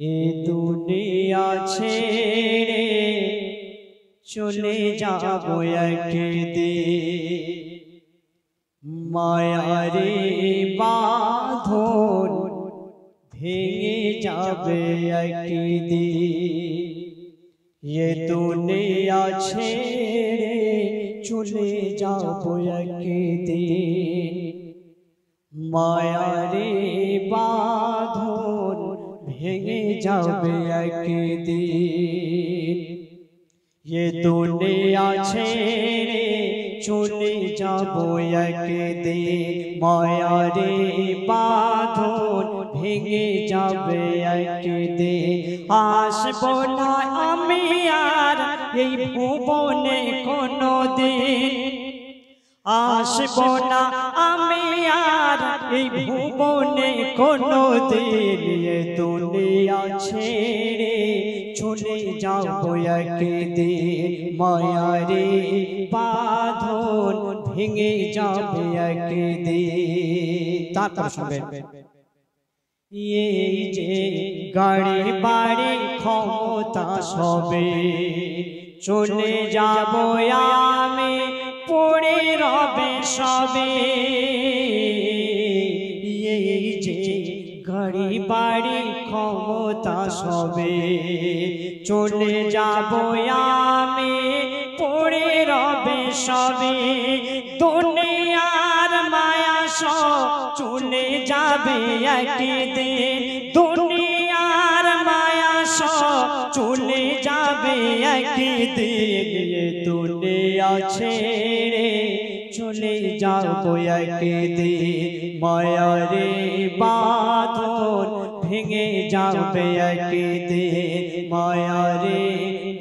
এ দুনিয়া ছেড়ে চলে যাব একদিন, মায়ারে বাঁধন ভেঙে যাবে একদিন। এ দুনিয়া ছেড়ে চলে যাব একদিন, মায়ারে বাঁধন ভেঙে যাবে একদিন। এ দুনিয়া ছেড়ে চলে যাব একদিন, মায়ারে বাঁধন ভেঙে যাবে একদিন। আসবো না আমি আর এই ভুবনে কোনোদিন, আসবো না আমি আর এই ভুবনে কোনোদিন। এ দুনিয়া ছেড়ে চলে যাব একদিন, মায়ারে বাঁধন ভেঙে যাবে একদিন। তারপর শুনবেন, এই যে গাড়ি বাড়ি ক্ষমতা সবে চলে যাব আমি, পড়ে রবে সবে। এই যে গাড়ি বাড়ি ক্ষমতা সবে চলে যাব আমি, পড়ে রবে সবে। দুনিয়ার মায়া সব চলে যাবে একদিন, দুনিয়ার মায়া সব চলে যাবে একদিন। এ দুনিয়া ছেড়ে চলে যাব একদিন, মায়ারে বাঁধন ভেঙে যাবে একদিন, মায়ারে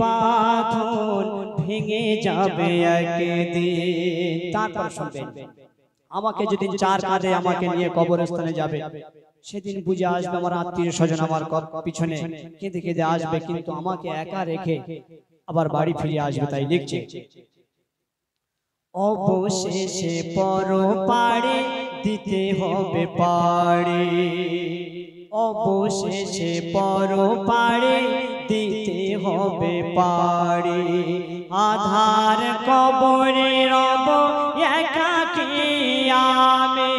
বাঁধন ভেঙে যাবে একদিন। তারপর শুনবেন, আমাকে যেদিন চার কাঁধে আমাকে নিয়ে কবরস্থানে যাবে, সেদিন বুঝে আসবে আমার আত্মীয় স্বজন আমার পিছনে কেঁদে কেঁদে আসবে, কিন্তু আমাকে একা রেখে আবার বাড়ি ফিরে আসবে। তাই লিখছে, অবশেষে পরপারে দিতে হবে পারে, অবশেষে পরপারে দিতে হবে পারে। আধার কবরে রব একাকী আমি,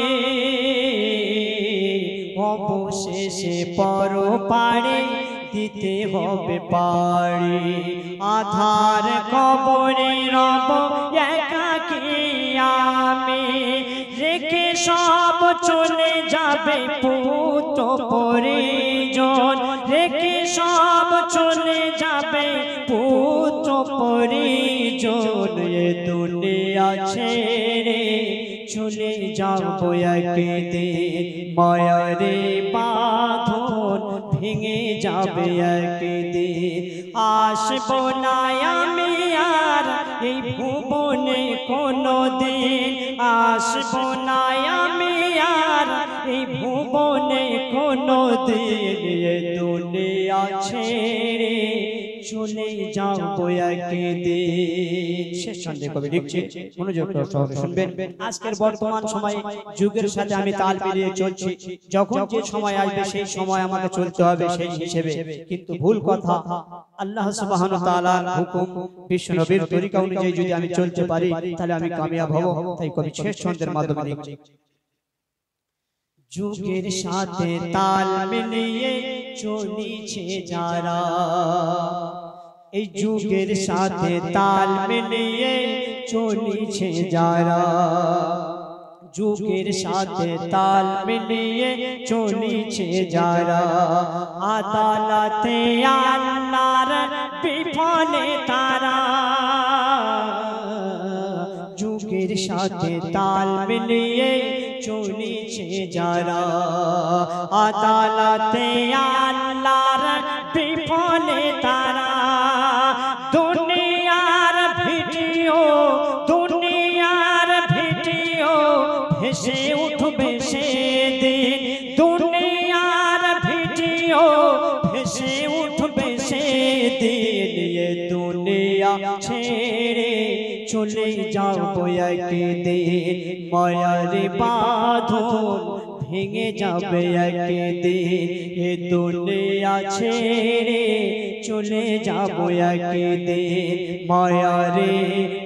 অবশেষে পরপারে দিতে হবে পারে। আধার কবরে রব একাকী আমি, রেখে সব চলে যাবে পুত্র পরিজন, রেখে সব চলে যাবে পুত্র পরিজন। এ দুনিয়া ছেড়ে চলে যাব একদিন, মায়ারে বাঁধন ভেঙে যাবে একদিন। আসবো না আমি আর এই ভুবনে কোনোদিন, আসবো না আমি আর এই ভুবনে কোনোদিন। এ দুনিয়া ছেড়ে চলে যাব একদিন। শেষ সন্দেহ কবি লিখছে, মনোযোগ সহকারে শুনবেন। আজকের বর্তমান সময়ে যুগের সাথে আমি তাল মিলিয়ে চলছি, যখন যে সময় আসবে সেই সময় আমাকে চলতে হবে সেই হিসেবে। কিন্তু ভুল কথা, আল্লাহ সুবহানাহু ওয়া তাআলার হুকুম বিশ্ব নবীর তরিকা অনুযায়ী যদি আমি চলতে পারি তাহলে আমি কামিয়াব হব। তাই কবি শেষ ছন্দের মাধ্যমে লিখছে, যুগের সাথে তাল মিলিয়ে চলিছে যারা, এই যুগের সাথে তাল মিলিয়ে চলিছে যারা, যুগের সাথে তাল মিলিয়ে চলিছে যারা। আদালতে আল্লাহর বিফলে তারা, যুগের সাথে তাল মিলিয়ে চলিছে যারা। আদালতে আল্লাহর বিফলে তারা, দুনিয়ার ভিডিও দুনিয়ার ভিডিও ভেসে উঠবে সেদিন, দুনিয়ার ভিডিও ভেসে উঠবে সেদিন। এ দুনিয়া ছেড়ে চলে যাব একদিন, মায়ারে বাঁধন ভেঙে যাবে একদিন এ দুনিয়া ছেড়ে চলে যাব একদিন মায়ারে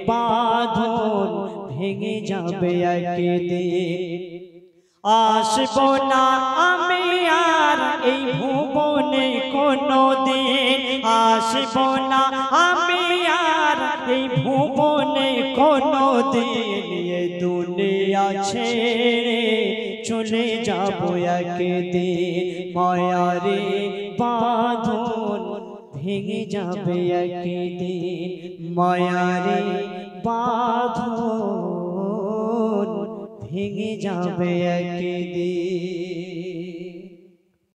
বাঁধন ভেঙে যাবে একদিন আসবো না আমি আর এই ভুবনে কোনোদিন আসবো না আমি আর এই ভুবনে কোনোদিন এ দুনিয়া ছেড়ে চলে যাব একদিন মায়ারে বাঁধন ভেঙে যাবে একদিন মায়ারে বাঁধন ভেঙে যাবে একদিন।